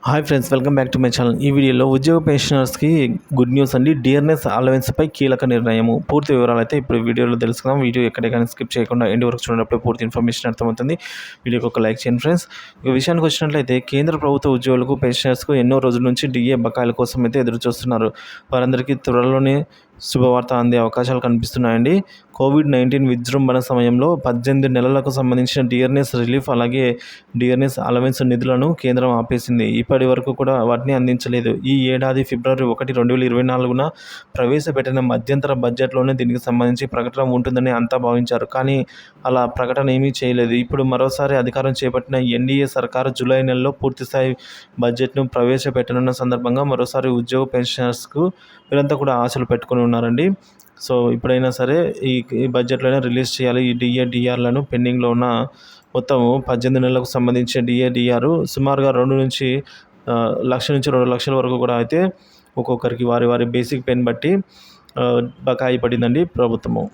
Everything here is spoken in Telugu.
Hi friends, welcome back to my channel. ఈ వీడియోలో ఉద్యోగ పెన్షనర్స్కి గుడ్ న్యూస్ అండి. డియర్నెస్ అలవెన్స్పై కీలక నిర్ణయము. పూర్తి వివరాలు అయితే ఇప్పుడు వీడియోలో తెలుసుకుందాం. వీడియో ఎక్కడే కానీ స్కిప్ చేయకుండా ఎండ్ వరకు చూడనప్పుడు పూర్తి ఇన్ఫర్మేషన్ అర్థమవుతుంది. వీడియోకి ఒక లైక్ చేయండి ఫ్రెండ్స్. ఈ విషయానికి వచ్చినట్లయితే కేంద్ర ప్రభుత్వ ఉద్యోగులకు పెన్షనర్స్కు ఎన్నో రోజుల నుంచి డిఏ బకాయిల కోసం అయితే ఎదురు చూస్తున్నారు. వారందరికీ త్వరలోనే శుభవార్త అందే అవకాశాలు కనిపిస్తున్నాయండి. కోవిడ్-19 విజృంభణ సమయంలో 18 నెలలకు సంబంధించిన డియర్నెస్ రిలీఫ్ అలాగే డియర్నెస్ అలవెన్స్ నిధులను కేంద్రం ఆపేసింది. ఇప్పటి వరకు కూడా వాటిని అందించలేదు. ఈ ఏడాది ఫిబ్రవరి 1, 2024న ప్రవేశపెట్టిన మధ్యంతర బడ్జెట్లోనే దీనికి సంబంధించి ప్రకటన ఉంటుందని అంతా భావించారు. కానీ అలా ప్రకటన ఏమీ చేయలేదు. ఇప్పుడు మరోసారి అధికారం చేపట్టిన ఎన్డీఏ సర్కారు జూలై నెలలో పూర్తిస్థాయి బడ్జెట్ను ప్రవేశపెట్టనున్న సందర్భంగా మరోసారి ఉద్యోగ పెన్షనర్స్కు వీరంతా కూడా ఆశలు పెట్టుకుని ఉన్నారండి. సో ఇప్పుడైనా సరే ఈ బడ్జెట్లోనే రిలీజ్ చేయాలి. ఈ డిఆర్లను పెండింగ్లో ఉన్న మొత్తం 18 నెలలకు సంబంధించిన డిఆర్ సుమారుగా 2 నుంచి 1,00,000 నుంచి 2,00,000 వరకు కూడా అయితే ఒక్కొక్కరికి వారి బేసిక్ పెన్ బట్టి బకాయి పడిందండి ప్రభుత్వము.